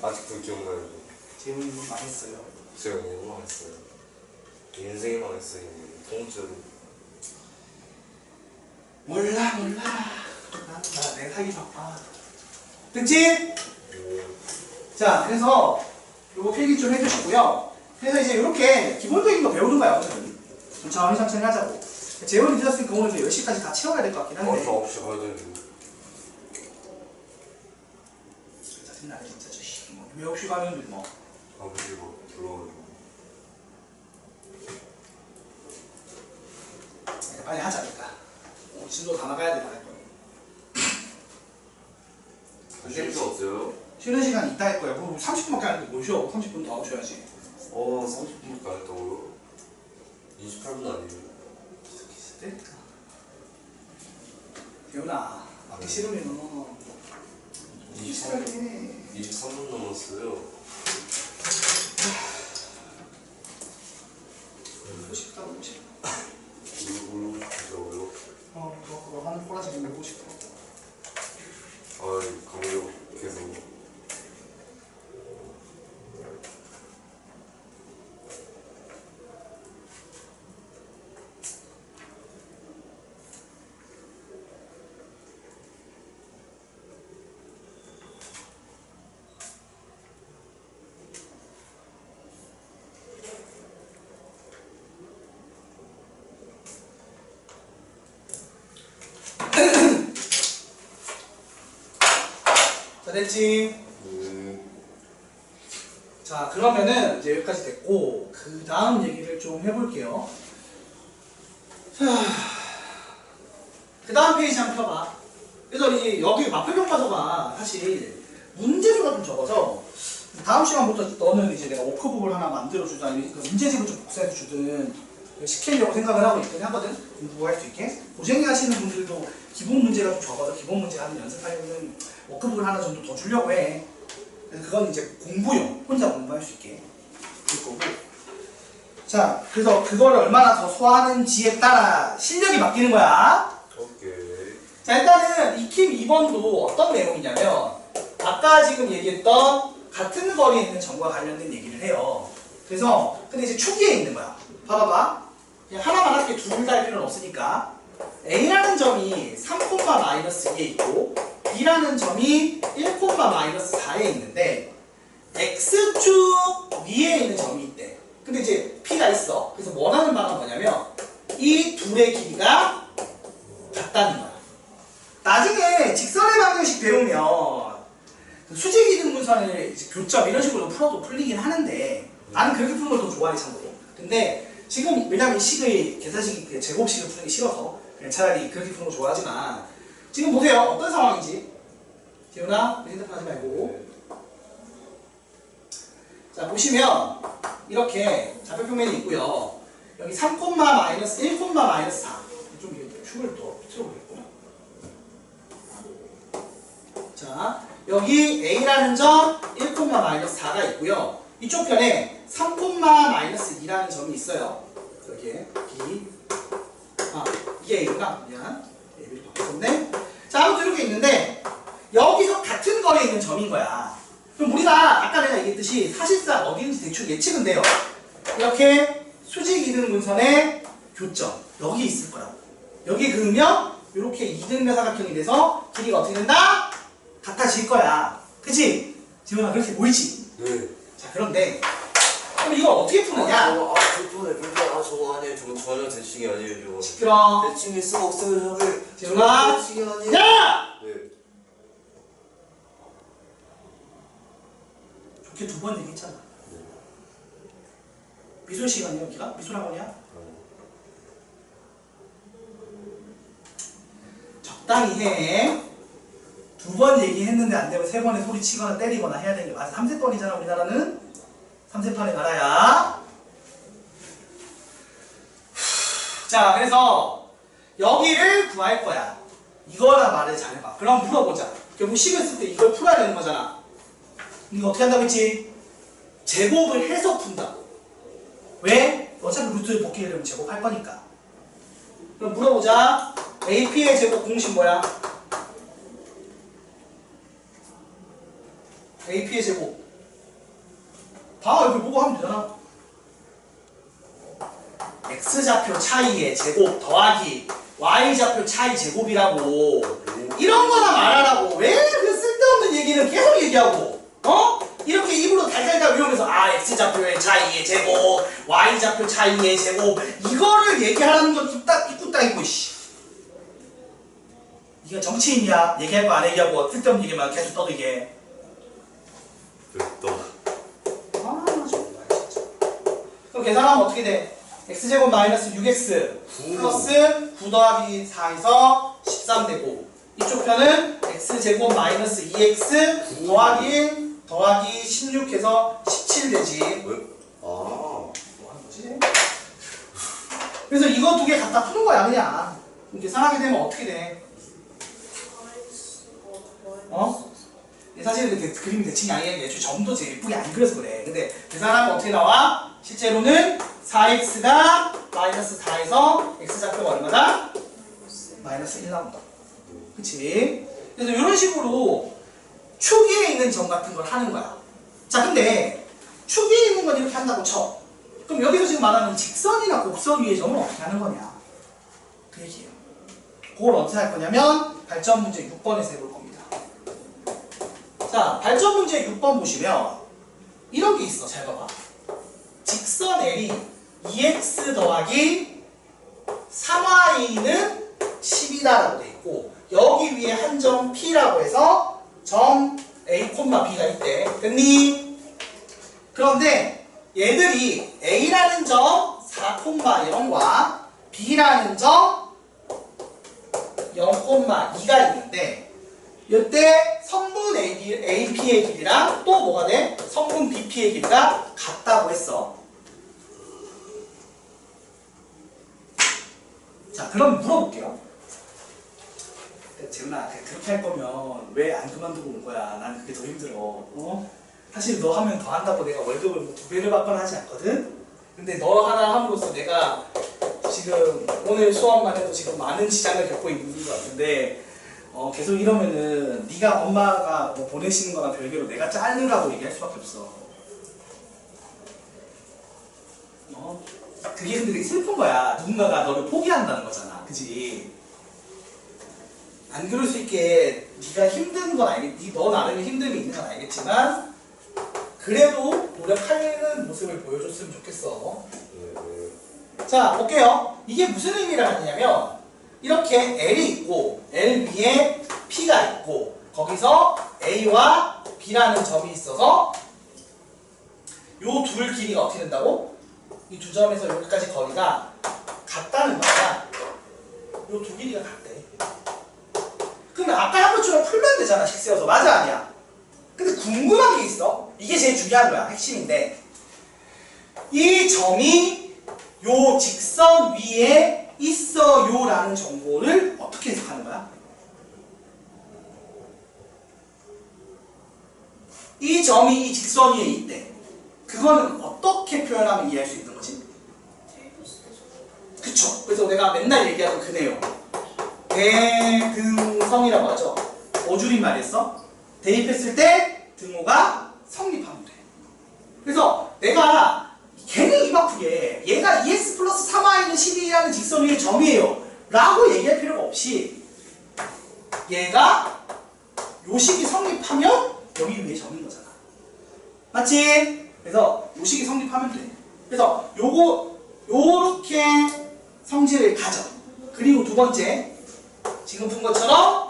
아직도 기억나요. 재훈이 망했어요. 제가 너무 망했어요. 인생이 망했어요. 통째로. 몰라. 나 내가 살기 바빠. 됐지? 네. 자, 그래서 요거 필기 좀 해주시고요. 그래서 이제 이렇게 기본적인 거 배우는 거야, 오늘은. 천천히 하자고. 재훈이 늦었으니까 오늘 10시까지 다 채워야 될 것 같긴 한데. 9시 가야 되는데. 짜증나네, 진짜. 왜 혹시 가면 뭐. 아버지가 불러가지고. 빨리 하자니까. 진도 다 나가야 돼, 나갈 거. 쉴 수 없어요? 쉬는 시간 있다 할 거야. 그럼 30분밖에 안 했는데 뭘 쉬어? 30분 더 쉬어야지. 30분밖에 안 했다고요? 28분 아니에요? 네? 대훈아, 맞기 싫으면 23분 넘었어요. 울고 싶다. 울고 싶다고요? 그거 하는 꼬라지 좀 울고 싶어. 강력 계속. 자, 됐지? 자, 그러면은 이제 여기까지 됐고, 그 다음 얘기를 좀 해볼게요. 자, 그 다음 페이지 한번 펴봐. 그래서 이제 여기 마표평가서가 사실 문제수가 좀 적어서 다음 시간부터 너는 이제 내가 워크북을 하나 만들어주자, 그 문제집을 좀 복사해서 주든 시키려고 생각을 하고 있긴 하거든. 공부할 수 있게. 고생이 하시는 분들도 기본 문제가 좀 적어서 기본 문제 하는 연습하려면 워크북을 하나 정도 더 주려고 해. 그래서 그건 이제 공부용, 혼자 공부할 수 있게 줄 거고. 자, 그래서 그걸 얼마나 더 소화하는지에 따라 실력이 바뀌는 거야. 오케이. 자, 일단은 익힘 2번도 어떤 내용이냐면 아까 지금 얘기했던 같은 거리에 있는 점과 관련된 얘기를 해요. 그래서 근데 이제 초기에 있는 거야. 봐봐봐. 그냥 하나만 할게. 둘 다 할 필요는 없으니까. A라는 점이 3,-2에 있고 B라는 점이 1,-4에 있는데 X축 위에 있는 점이 있대. 근데 이제 P가 있어. 그래서 원하는 바가 뭐냐면 이 둘의 길이가 같다는 거야. 나중에 직선의 방정식 배우면 수직 이등 분선을 이제 교점 이런 식으로 풀어도 풀리긴 하는데 나는 그렇게 푸는 걸 더 좋아해, 참고로. 근데 지금 왜냐면 이 식의 계산식이 제곱식을 푸는 게 싫어서 그냥 차라리 그렇게 푸는 거 좋아하지만 지금 보세요. 어떤 상황인지. 재훈아, 핸드폰 하지 말고. 자, 보시면 이렇게 좌표평면이 있고요. 여기 3,-1,-4. 좀 축을 더 틀어보겠구나. 자, 여기 A라는 점 1,-4가 있고요. 이쪽 편에 3,-2라는 점이 있어요. 여기에 B. 이게 A구나. 미안. A를 바꿨네. 자, 아무튼 이렇게 있는데 여기서 같은 거리에 있는 점인 거야. 그럼 우리가 아까 내가 얘기했듯이 사실상 어디인지 대충 예측은 돼요. 이렇게 수직 이등 분선의 교점 여기 있을 거라고. 여기 그으면 이렇게 이등변 사각형이 돼서 길이가 어떻게 된다? 같아질 거야. 그치? 지훈아, 그렇게 보이지? 네. 자, 그런데 그럼 이걸 어떻게 푸느냐? 저거 아니에요. 저거 전혀 대칭이 아니에요. 저거. 시끄러. 대칭일 수가 없어요, 형을. 재훈아. 대칭이 아니에요. 야! 네. 좋게 두 번 얘기했잖아. 미술 시간이야, 여기가? 미술 학원이야? 적당히 해. 두 번 얘기했는데 안 되면 세 번에 소리 치거나 때리거나 해야 되는 게 맞아. 3세번이잖아, 우리나라는. 3세판의 나라야. 자, 그래서 여기를 구할 거야. 이거나 말을 잘해봐. 그럼 풀어보자. 결국 식을 쓸 때 이걸 풀어야 되는 거잖아. 이거 어떻게 한다고 했지? 제곱을 해서 푼다. 왜? 어차피 루트 복귀하려면 제곱할 거니까. 그럼 물어보자. AP의 제곱 공식 뭐야? AP의 제곱 다 여기 보고 하면 되잖아. x좌표 차이의 제곱 더하기 y좌표 차이 제곱이라고. 이런 거나 말하라고. 왜 그 쓸데없는 얘기는 계속 얘기하고, 이렇게 입으로 달달달 외우면서 x좌표의 차이의 제곱, y좌표 차이의 제곱, 이거를 얘기하라는 건 뚝딱이고, 씨. 네가 정치인이야. 얘기할 거 안 얘기하고 쓸데없는 얘기만 계속 떠들게. 또. 아, 정말 진짜. 그럼 계산하면 어떻게 돼? x제곱 마이너스 6x 플러스 9 더하기 4에서 13 되고, 이쪽 편은 x제곱 마이너스 2x 더하기 1 더하기 16해서 17 되지. 왜? 뭐 하는 거지? 그래서 이거 두 개 갖다 푸는 거야, 그냥. 계산하게 되면 어떻게 돼? 사실은 그림이 대칭이 아니라 애초에 점도 제일 예쁘게 안 그려서 그래. 근데 계산하면 어떻게 나와? 실제로는 4x가 마이너스 4에서 x좌표가 얼마다? 마이너스 1 나온다. 그치? 그래서 이런 식으로 축 위에 있는 점 같은 걸 하는 거야. 자, 근데 축 위에 있는 건 이렇게 한다고 쳐. 그럼 여기서 지금 말하는 직선이나 곡선 위의 점은 어떻게 하는 거냐? 그 얘기예요. 그걸 어떻게 할 거냐면 발전 문제 6번에서 해볼 겁니다. 자, 발전 문제 6번 보시면 이런 게 있어. 잘 봐봐. 직선 L이 2x 더하기 3y는 10이다라고 돼 있고, 여기 위에 한 점 P라고 해서 점 A, B가 있대. 됐니? 그런데 얘들이 A라는 점 4,0과 B라는 점 0,2가 있는데, 이때 선분 AP의 길이랑 또 뭐가 돼? 선분 BP의 길이가 같다고 했어. 자, 그럼 물어볼게요. 재훈아, 그렇게 할 거면 왜 안 그만두고 온 거야? 난 그게 더 힘들어. 사실 너 하면 더 한다고 내가 월급을 뭐 2배를 받거나 하지 않거든? 근데 너 하나 함으로써 내가 지금 오늘 수업만 해도 지금 많은 지장을 겪고 있는 것 같은데, 계속 이러면은 네가 엄마가 뭐 보내시는 거나 별개로 내가 자르라고 얘기할 수밖에 없어. 그게 근데 되게 슬픈 거야. 누군가가 너를 포기한다는 거잖아. 그지? 안 그럴 수 있게 네가 힘든 건 알겠지. 너 나름의 힘듦이 있는 건 알겠지만, 그래도 노력하는 모습을 보여줬으면 좋겠어. 자, 볼게요. 이게 무슨 의미를 하느냐면, 이렇게 L이 있고 L 위에 P가 있고 거기서 A와 B라는 점이 있어서 요 둘 길이가 어떻게 된다고? 이 두 점에서 여기까지 거리가 같다는 거야. 요 두 길이가 같대. 그러면 아까 한 것처럼 풀면 되잖아, 식 세워서. 맞아, 아니야? 근데 궁금한 게 있어. 이게 제일 중요한 거야. 핵심인데, 이 점이 요 직선 위에 있어요 라는 정보를 어떻게 해석하는 거야? 이 점이 이 직선 위에 있대. 그거는 어떻게 표현하면 이해할 수 있는 거지? 그쵸? 그래서 내가 맨날 얘기하던 그 내용, 대등성이라고 하죠. 5줄임 말이었어. 대입했을 때 등호가 성립하면 돼. 그래서 내가 괜히 입 아프게 얘가 2x 플러스 3y는 12라는 직선 위의 점이에요 라고 얘기할 필요가 없이, 얘가 요 식이 성립하면 여기 위에 점인 거잖아. 맞지? 그래서 요 식이 성립하면 돼. 그래서 요렇게 성질을 가져. 그리고 두 번째, 지금 본 것처럼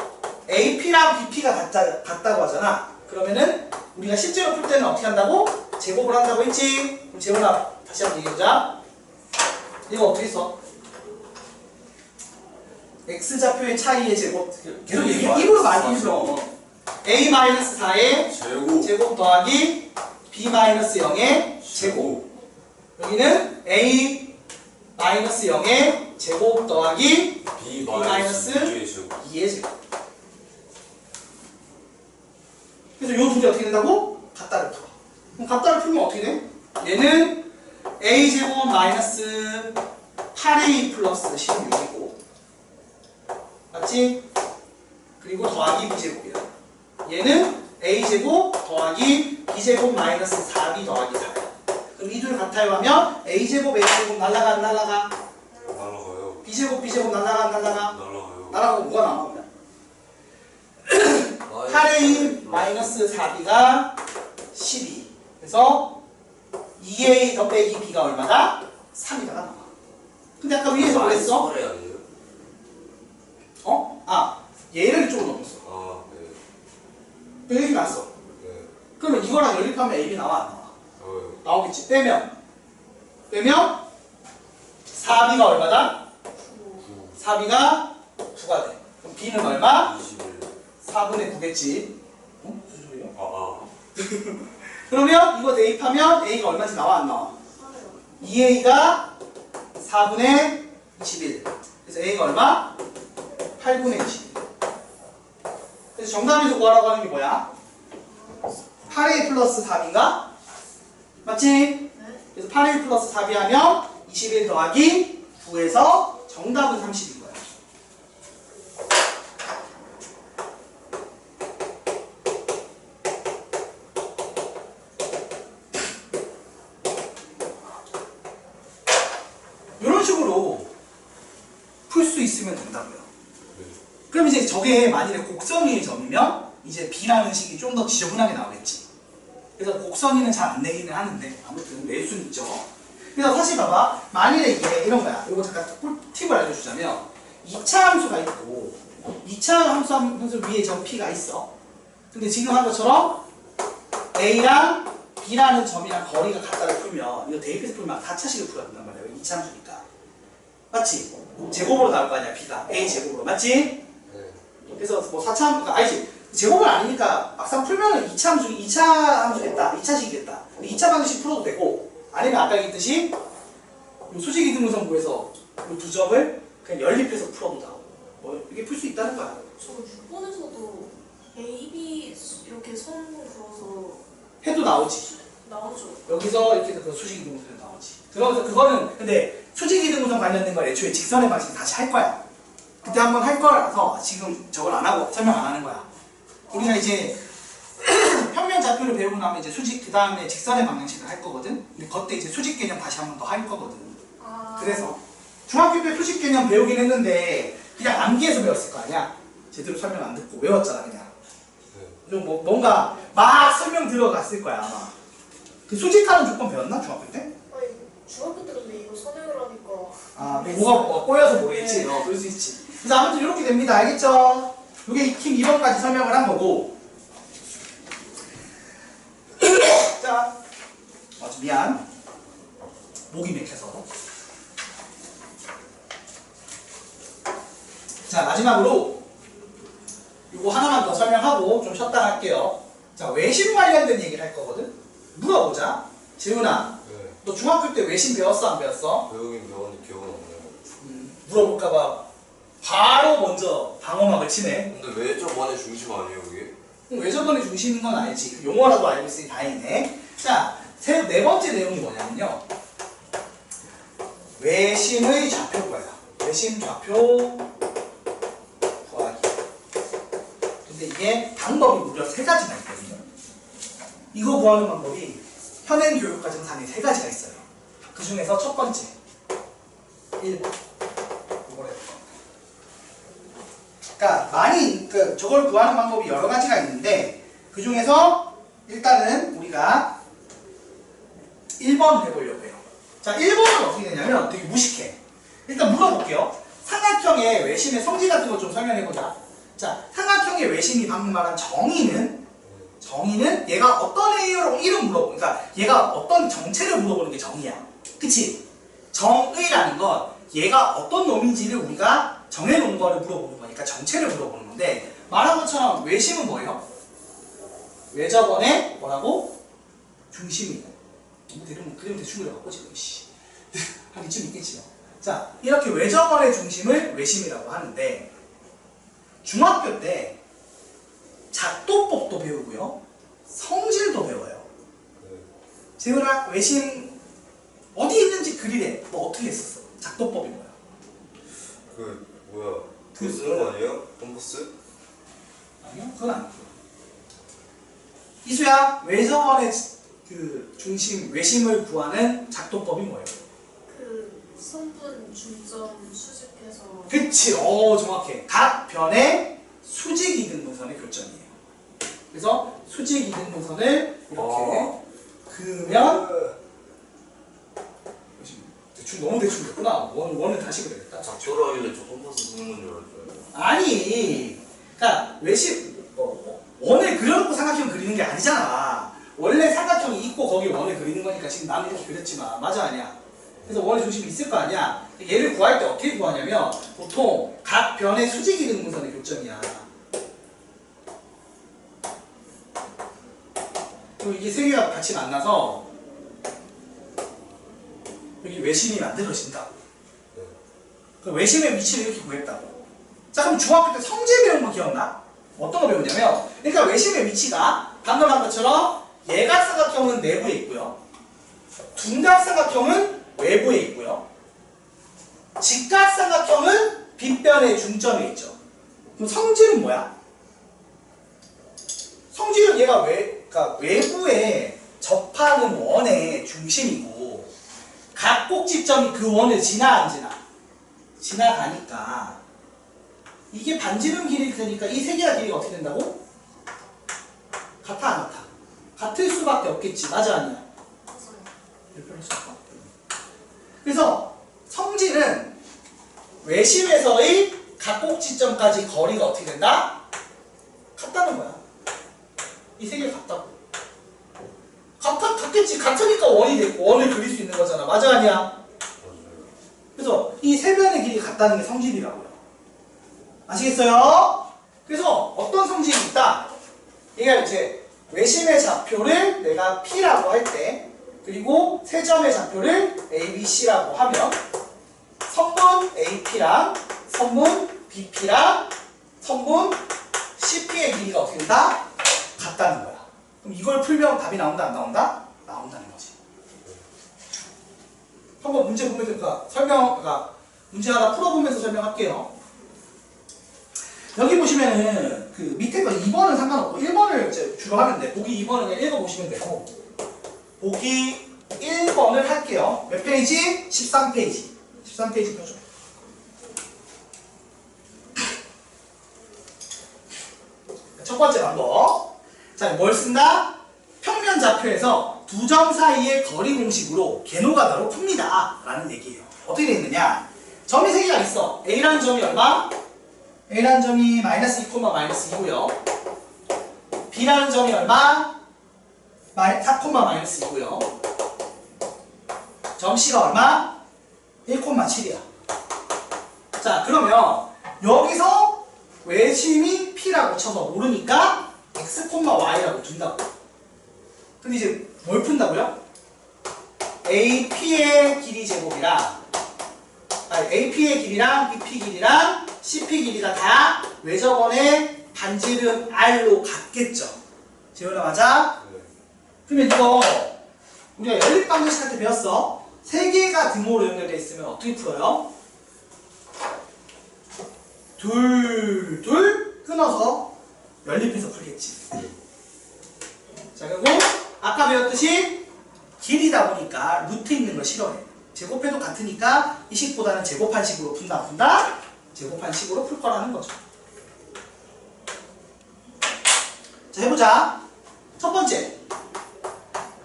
AP랑 BP가 같다고 하잖아. 그러면은 우리가 실제로 풀 때는 어떻게 한다고? 제곱을 한다고 했지? 그럼 재훈아, 다시 한번 얘기해보자. 이거 어떻게 써? x좌표의 차이의 제곱, 계속 얘기해. 입으로 많이 해줘. a-4의 제곱 더하기 b-0의 제곱. 여기는 a-0의 제곱 더하기 b-2의 제곱. 그래서 요 두 개 어떻게 된다고? 같다를 풀어. 그럼 같다를 풀면 어떻게 돼? 얘는 a제곱 마이너스 8a 플러스 16이고, 맞지? 그리고 더하기 b제곱이야. 얘는 a제곱 더하기 b제곱 마이너스 4b 더하기 4야. 그럼 이 둘 같아요 하면 A제곱 A제곱 날라가 안 날라가? 날라가요. B제곱 B제곱 날라가 안 날라가? 날라가요. 날아가고 뭐가 나오면 8A 마이너스 4B가 12. 그래서 2A 더 빼기 B가 얼마다? 3이다가 나와. 근데 아까 위에서 뭐랬어? 말이 아니에요? 어? 아 얘를 이쪽으로 넘겼어. 아, 네. 여기 났어. 네. 그러면 이거랑 연립하면 AB 나와 안 나와? 나와요. 나오겠지. 빼면 4B가 얼마다? 4B가 9가 돼. 그럼 B는 얼마? 21. 4분의 9겠지. 어? 무슨 소리야? 그러면 이거 대입하면 A가 얼마인지 나와 안 나와? 2A가 4분의 21. 그래서 A가 얼마? 8분의 21. 그래서 정답에서 구하라고 하는 게 뭐야? 8A 플러스 4B인가? 맞지? 네? 그래서 8A 플러스 4B 하면 21 더하기 9에서 정답은 30인 거야. 이런 식으로 풀 수 있으면 된다고요. 그럼 이제 저게 만일에 곡선위의 점이면 이제 B라는 식이 좀 더 지저분하게 나오겠지. 그래서 곡선위는 잘 안 내기는 하는데 아무튼 낼 수는 있죠. 그래서 사실 봐봐. 만일에 이게 이런 거야. 이거 잠깐 꿀팁을 알려주자면 2차 함수가 있고 2차 함수 위에 점 P가 있어. 근데 지금 한 것처럼 A랑 B라는 점이랑 거리가 같다고 풀면 이거 대입해서 풀면 4차식을 풀어야 된단 말이야. 2차 함수니까. 맞지? 제곱으로 나올 거 아니야. B가 A 제곱으로. 맞지? 네. 그래서 뭐 4차 함수가 아니지. 제곱은 아니니까 막상 풀면은 2차 함수겠다. 2차식이겠다. 2차 방식 풀어도 되고 아니면 아까 얘기했듯이 수직이등분선 구해서 이 두 점을 그냥 연립해서 풀어도 나오고 뭐 이렇게 풀 수 있다는 거야. 저 6번에서도 A, B 이렇게 선 그어서 해도 나오지. 나오죠. 여기서 이렇게 해서 그 수직이등분선 나오지. 그러면서 그거는 근데 수직이등분선 관련된 걸 애초에 직선의 방식 다시 할 거야. 그때 한번 할 거라서 지금 저걸 안 하고 설명 안 하는 거야. 우리가 이제 평면 좌표를 배우고 나면 이제 수직 그 다음에 직선의 방정식을 할 거거든. 근데 그때 이제 수직 개념 다시 한번 더 할 거거든. 그래서 중학교 때 수직 개념 배우긴 했는데 그냥 암기해서 배웠을 거 아니야. 제대로 설명 안 듣고 외웠잖아 그냥. 좀 뭐, 뭔가 막 설명 들어갔을 거야 아마. 그 수직하는 조건 배웠나 중학교 때? 아니 중학교 때 근데 이거 선행을 하니까 아 뭐가 꼬여서 모르겠지. 그럴 수 있지. 그래서 아무튼 이렇게 됩니다. 알겠죠? 이게 팀 2번까지 설명을 한 거고. 자, 미안. 목이 맥혀서. 자, 마지막으로 이거 하나만 더 설명하고 좀 쉬었다 할게요. 자, 외심 관련된 얘기를 할 거거든. 물어보자. 재훈아, 네. 너 중학교 때 외심 배웠어 안 배웠어? 배우긴 배웠는데 기억은 안 나요. 물어볼까봐 바로 먼저 방어막을 치네. 근데 왜 저번에 중심 아니에요 그게? 외접근의 중심인 건 알지. 그 용어라도 알고 있으니 다행이네. 자, 네 번째 내용이 뭐냐면요. 외심의 좌표고요. 외심 좌표 구하기. 근데 이게 방법이 무려 3가지나 있거든요. 이거 구하는 방법이 현행 교육과정상에 3가지가 있어요. 그 중에서 첫 번째 1번. 그러니까 저걸 구하는 방법이 여러 가지가 있는데 그 중에서 일단은 우리가 1번을 해보려고 해요. 자, 1번은 어떻게 되냐면 되게 무식해. 일단 물어볼게요. 삼각형의 외심의 성질 같은 거 좀 설명해보자. 자, 삼각형의 외심이 방금 말한 정의는 얘가 어떤 A로 이름 물어보고, 그러니까 얘가 어떤 정체를 물어보는 게 정의야. 그치? 정의라는 건 얘가 어떤 놈인지를 우리가 정해놓은 거를 물어보는 거니까 정체를 물어보는 건데, 말한 것처럼 외심은 뭐예요? 외접원의 뭐라고? 중심이에요. 그림 대충 그려갖고 지금 한 이쯤 있겠지요. 자, 이렇게 외접원의 중심을 외심이라고 하는데 중학교 때 작도법도 배우고요, 성질도 배워요. 재훈아, 외심 어디 있는지 그리래. 너 어떻게 했었어? 작도법이 뭐야? 그 뭐야? 그거 쓰는 거 아니에요? 컴퍼스? 아니요, 그건 아니고. 이수야, 외접원의 그 중심 외심을 구하는 작동법이 뭐예요? 그 성분 중점 수직해서 그치, 정확해. 각 변의 수직 이등분선의 교점이에요. 그래서 수직 이등분선을 이렇게 그으면 대충 너무 대충 됐구나. 원을 다시 그려야겠다. 작도로 하길래 저 컴파스 쓰는 건 줄 알았어요. 아니, 그러니까 원을 그려놓고 삼각형 그리는 게 아니잖아. 원래 삼각형이 있고 거기 원을 그리는 거니까 지금 나는 이렇게 그렸지만 맞아 아니야? 그래서 원의 중심이 있을 거 아니야. 얘를 구할 때 어떻게 구하냐면 보통 각 변의 수직 이등분선의 교점이야. 그럼 이게 세 개가 같이 만나서 여기 외심이 만들어진다. 그 외심의 위치를 이렇게 구했다고. 자, 그럼 중학교 때 성질 배운 거 기억나? 어떤 거 배웠냐면, 그러니까 외심의 위치가 방금 한 것처럼 예각삼각형은 내부에 있고요, 둔각삼각형은 외부에 있고요, 직각삼각형은 빗변의 중점에 있죠. 그럼 성질은 뭐야? 성질은 얘가 그러니까 외부에 접하는 원의 중심이고 각 꼭지점이 그 원을 지나 안 지나? 지나가니까 이게 반지름 길이일 테니까 이 세 개의 길이가 어떻게 된다고? 같아 안 같아? 같을 수밖에 없겠지. 맞아 아니야? 별로 쓸까? 그래서 성질은 외심에서의 각 꼭지점까지 거리가 어떻게 된다? 같다는 거야. 이 세 개가 같다고. 같겠지. 같으니까 원을 그릴 수 있는 거잖아. 맞아 아니야? 그래서 이 세 변의 길이 같다는 게 성질이라고요. 아시겠어요? 그래서 어떤 성질이 있다? 얘가 이제 외심의 좌표를 내가 P라고 할 때, 그리고 세 점의 좌표를 A, B, C라고 하면 선분 AP랑 선분 BP랑 선분 CP의 길이가 어떻게 된다? 같다는 거야. 그럼 이걸 풀면 답이 나온다 안 나온다? 나온다는 거지. 한번 문제 보면서 문제 하나 풀어보면서 설명할게요. 여기 보시면은 그 밑에 거 2번은 상관없고 1번을 이제 주로 하면 돼. 보기 2번은 그냥 읽어보시면 되고, 보기 1번을 할게요. 몇 페이지? 13페이지. 13페이지 펴줘. 첫 번째 방법. 자, 뭘 쓴다? 평면 좌표에서 두 점 사이의 거리 공식으로 개노가다로 풉니다. 라는 얘기예요. 어떻게 되어 있느냐? 점이 세 개가 있어. A라는 점이 얼마? A라는 점이 마이너스 2, 마이너스 2고요. B라는 점이 얼마? 4, 마이너스 2고요. 점 C가 얼마? 1,7이야. 자, 그러면 여기서 외심이 P라고 쳐서 모르니까 X, Y라고 둔다고. 근데 이제 뭘 푼다고요? AP의 길이 제곱이랑 AP의 길이랑 BP 길이랑 CP 길이가 다 외접원의 반지름 R로 같겠죠. 재현아 맞아? 네. 그러면 이거 우리가 연립방정식 할 때 배웠어. 세 개가 등호로 연결되어 있으면 어떻게 풀어요? 둘 끊어서 연립해서 풀겠지. 자, 그리고 아까 배웠듯이 길이다 보니까 루트 있는 걸 싫어해. 제곱해도 같으니까 이 식보다는 제곱한 식으로 푼다? 제곱한 식으로 풀 거라는 거죠. 자, 해보자. 첫 번째,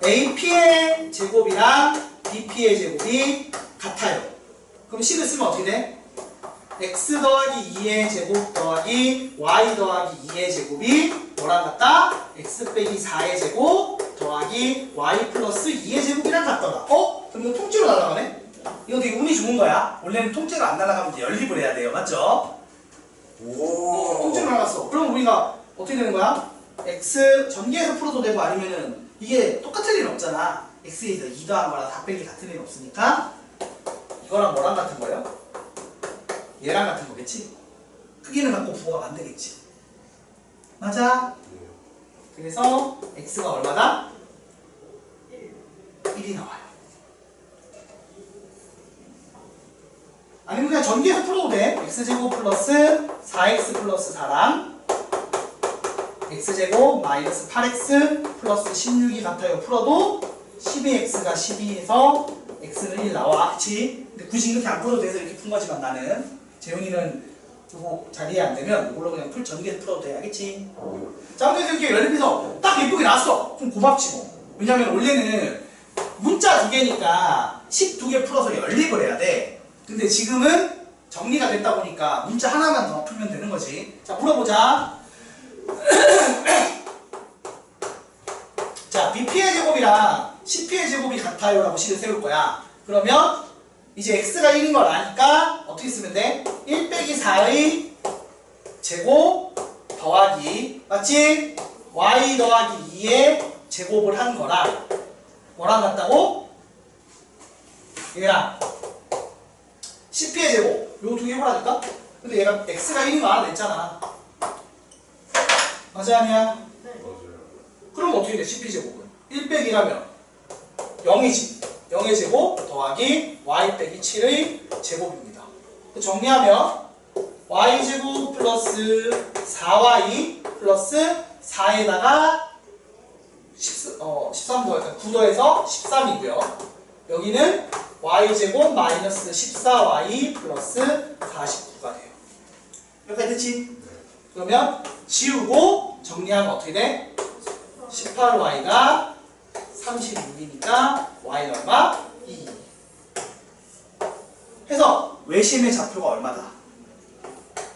AP의 제곱이랑 BP의 제곱이 같아요. 그럼 식을 쓰면 어떻게 돼? X 더하기 2의 제곱 더하기 Y 더하기 2의 제곱이 뭐랑 같다? X 빼기 4의 제곱 더하기 Y 플러스 2의 제곱이랑 같더라. 그럼 이거 통째로 날아가네? 이거 되게 운이 좋은 거야. 원래는 통째로 안 날아가면 이제 연립을 해야 돼요. 맞죠? 오. 통째로 날아갔어. 그럼 우리가 어떻게 되는 거야? X 전개해서 풀어도 되고 아니면은 이게 똑같은 일은 없잖아. X에서 2 더한 거랑 답변이 같은 일은 없으니까 이거랑 뭐랑 같은 거예요? 얘랑 같은 거겠지? 크기는 갖고 부호가 안 되겠지. 맞아? 그래서 X가 얼마다? 1이 나와요. 아니면 그냥 전개해서 풀어도 돼. X제곱 플러스 4X 플러스 4랑 x제곱 마이너스 8x 플러스 16이 같아요. 풀어도 12x가 12에서 x는 1 나와. 그치? 근데 굳이 이렇게 안 풀어도 돼서 이렇게 푼 거지만 나는 재훈이는 이거 잘 이해 안 되면 이걸로 그냥 전개해서 풀어도 돼. 알겠지? 자, 근데 이렇게 연립해서 딱 예쁘게 나왔어. 좀 고맙지 뭐. 왜냐면 원래는 문자 두 개니까 식 두 개 풀어서 연립을 해야 돼. 근데 지금은 정리가 됐다 보니까 문자 하나만 더 풀면 되는 거지. 자, 물어보자. 자, BP의 제곱이랑 CP의 제곱이 같아요 라고 식을 세울 거야. 그러면 이제 x가 1인 걸 아니까 어떻게 쓰면 돼? 1 빼기 4의 제곱 더하기, 맞지? y 더하기 2의 제곱을 한 거랑 뭐랑 같다고? 얘랑 CP의 제곱 요 두 개 해보라니까? 근데 얘가 x가 1인 거 알아냈잖아. 맞아 아니야? 네. 맞아요. 그럼 어떻게 돼? CP 제곱은 1 빼기 1하면 0이지. 0의 제곱 더하기 y 빼기 7의 제곱입니다. 정리하면 y제곱 플러스 4y 플러스 4에다가 13 더해서 9 더해서 13이고요. 여기는 y제곱 마이너스 14y 플러스 49가 돼요. 여기까지 됐지? 그러면 지우고 정리하면 어떻게 돼? 18y가 36이니까 y는 얼마? 2. 해서 외심의 좌표가 얼마다?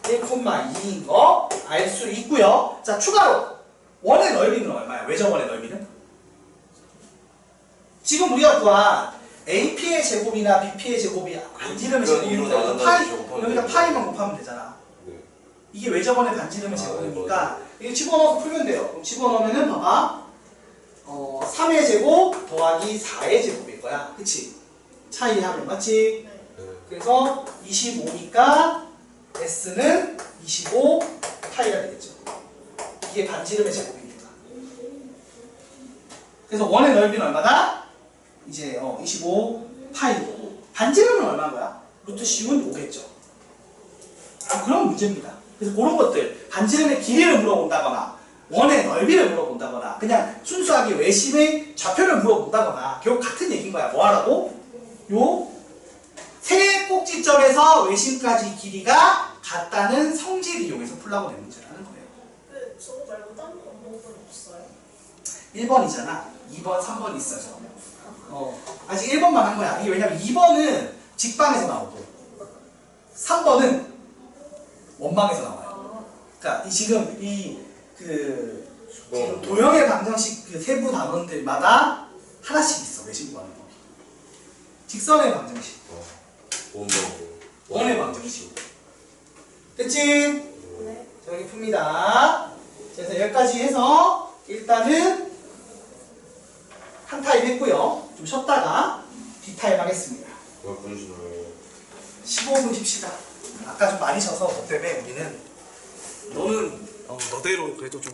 1,2인 거 알 수 있고요. 자, 추가로 원의 넓이는 얼마야? 외접원의 넓이는? 지금 우리가 구한 AP의 제곱이나 BP의 제곱이 반지름의 제곱이니까 여기다 파이만 곱하면 되잖아. 네. 이게 외접원의 반지름의 제곱이니까 이거 집어넣어서 풀면 돼요. 그럼 집어넣으면은 봐봐. 3의 제곱 더하기 4의 제곱일 거야. 그치? 차이 하면 맞지? 네. 그래서 25니까 S는 25 파이가 되겠죠. 이게 반지름의 제곱입니다. 그래서 원의 넓이는 얼마다? 이제 25 파이고 반지름은 얼마인 거야? 루트 씌운 5겠죠. 그런 문제입니다. 그래서 그런 것들 반지름의 길이를 물어본다거나 원의 넓이를 물어본다거나 그냥 순수하게 외심의 좌표를 물어본다거나 결국 같은 얘기인 거야. 뭐 하라고? 요 세 꼭지점에서 외심까지 길이가 같다는 성질을 이용해서 풀라고 낸 문제라는 거예요. 그 저거 말고 다른 방법은 없어요? 1번이잖아. 2번, 3번 있어서. 아직 1번만 한 거야. 이게 왜냐면 2번은 직방에서 나오고 3번은 원방에서 나와요. 그러니까 지금 지금 도형의 방정식 그 세부 단원들마다 하나씩 있어. 외심 구하는 거. 직선의 방정식. 원의 방정식. 됐지? 네. 자, 여기 풉니다. 그래서 여기까지 해서 일단은 한 타임 했고요. 좀 쉬었다가 뒷타임 하겠습니다. 15분 쉽시다. 아까 좀 많이 쉬어서 너 때문에 우리는 너는 너대로 그래도 좀